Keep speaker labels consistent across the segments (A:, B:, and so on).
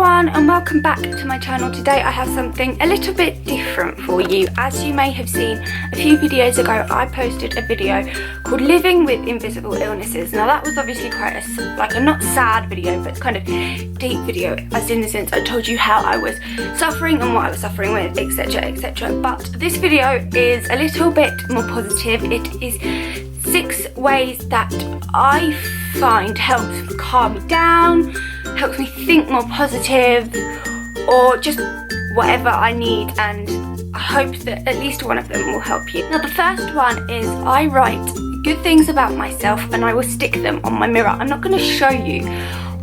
A: everyone and welcome back to my channel. Today I have something a little bit different for you. As you may have seen a few videos ago, I posted a video called Living with Invisible Illnesses. Now that was obviously quite a not sad video, but kind of deep video, as in the sense I told you how I was suffering and what I was suffering with, etc, etc. But this video is a little bit more positive. It is 6 ways that I find helps calm me down, helps me think more positive, or just whatever I need, and I hope that at least one of them will help you. Now the first one is I write good things about myself and I will stick them on my mirror. I'm not going to show you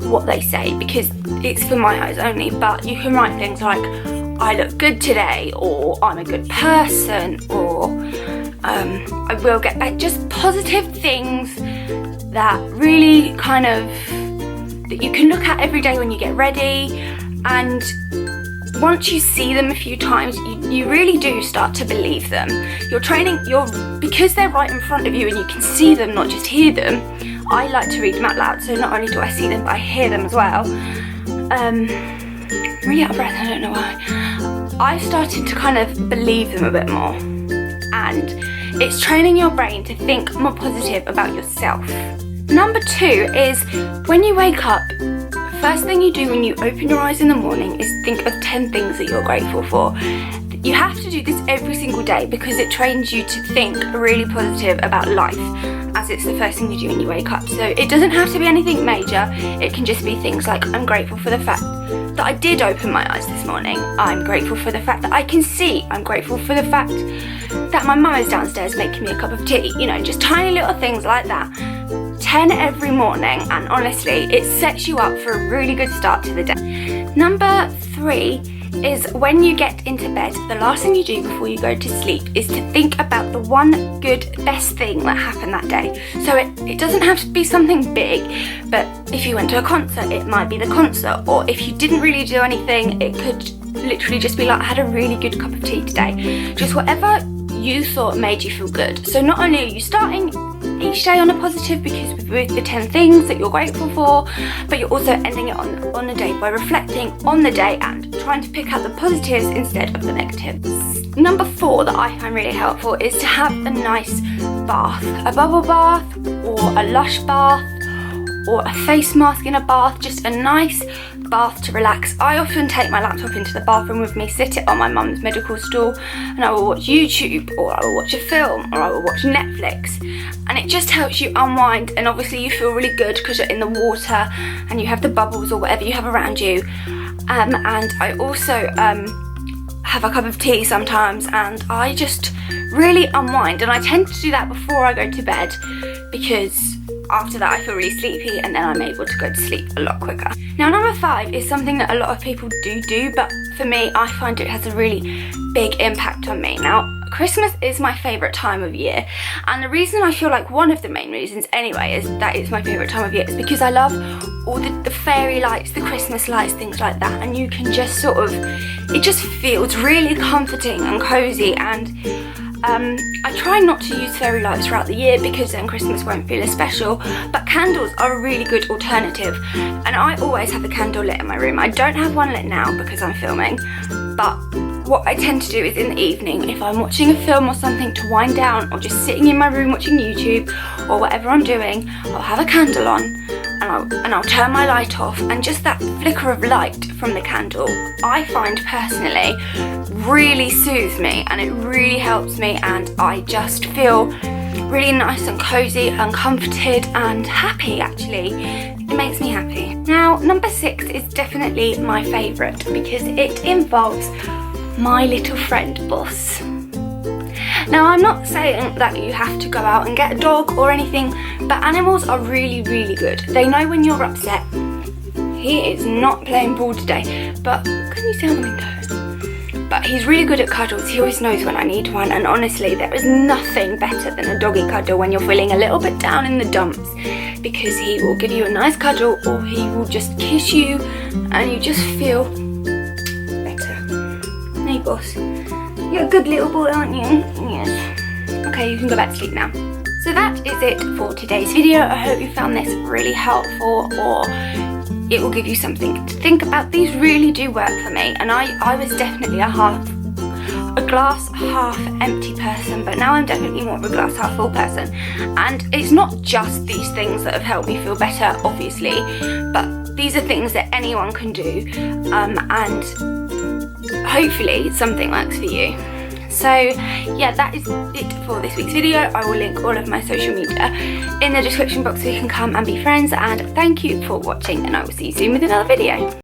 A: what they say because it's for my eyes only, but you can write things like I look good today, or I'm a good person, or I will get just positive things that really kind of that you can look at every day when you get ready, and once you see them a few times you really do start to believe them. Because they're right in front of you and you can see them, not just hear them. I like to read them out loud, so not only do I see them but I hear them as well. I'm really out of breath, I don't know why. I've started to kind of believe them a bit more, and it's training your brain to think more positive about yourself. Number 2 is when you wake up, first thing you do when you open your eyes in the morning is think of 10 things that you're grateful for. You have to do this every single day because it trains you to think really positive about life, as it's the first thing you do when you wake up. So it doesn't have to be anything major, it can just be things like I'm grateful for the fact that I did open my eyes this morning, I'm grateful for the fact that I can see, I'm grateful for the fact that my mum is downstairs making me a cup of tea, you know, just tiny little things like that. 10 every morning, and honestly it sets you up for a really good start to the day. Number 3 is when you get into bed, the last thing you do before you go to sleep is to think about the one good best thing that happened that day. So it doesn't have to be something big, but if you went to a concert it might be the concert, or if you didn't really do anything it could literally just be like I had a really good cup of tea today. Just whatever you thought made you feel good. So not only are you starting each day on a positive because with the 10 things that you're grateful for, but you're also ending it on the day by reflecting on the day and trying to pick out the positives instead of the negatives. Number 4 that I find really helpful is to have a nice bath, a bubble bath or a Lush bath or a face mask in a bath, just a nice bath to relax. I often take my laptop into the bathroom with me, sit it on my mum's medical stool, and I will watch YouTube, or I will watch a film, or I will watch Netflix, and it just helps you unwind, and obviously you feel really good because you're in the water and you have the bubbles or whatever you have around you. And I also have a cup of tea sometimes, and I just really unwind, and I tend to do that before I go to bed because after that I feel really sleepy and then I'm able to go to sleep a lot quicker. Now number 5 is something that a lot of people do, but for me I find it has a really big impact on me. Now Christmas is my favourite time of year, and the reason I feel like one of the main reasons anyway is that it's my favourite time of year is because I love all the fairy lights, the Christmas lights, things like that, and you can just sort of, it just feels really comforting and cosy, and I try not to use fairy lights throughout the year because then Christmas won't feel as special, but candles are a really good alternative, and I always have a candle lit in my room. I don't have one lit now because I'm filming, but what I tend to do is in the evening, if I'm watching a film or something to wind down, or just sitting in my room watching YouTube or whatever I'm doing, I'll have a candle on and I'll turn my light off, and just that flicker of light from the candle I find personally really soothes me, and it really helps me, and I just feel really nice and cozy and comforted and happy. Actually, it makes me happy. Now number 6 is definitely my favourite because it involves my little friend Boss. Now I'm not saying that you have to go out and get a dog or anything, but animals are really good. They know when you're upset. He is not playing ball today, but can you see out the window? But he's really good at cuddles. He always knows when I need one, and honestly there is nothing better than a doggy cuddle when you're feeling a little bit down in the dumps, because he will give you a nice cuddle or he will just kiss you and you just feel better. Hey Boss, you're a good little boy, aren't you? Yes. Okay, you can go back to sleep now. So that is it for today's video. I hope you found this really helpful, or it will give you something to think about. These really do work for me, and I was definitely a glass half empty person, but now I'm definitely more of a glass half full person. And it's not just these things that have helped me feel better, obviously, but these are things that anyone can do, and hopefully something works for you. So yeah, that is it for this week's video. I will link all of my social media in the description box so you can come and be friends, and thank you for watching, and I will see you soon with another video.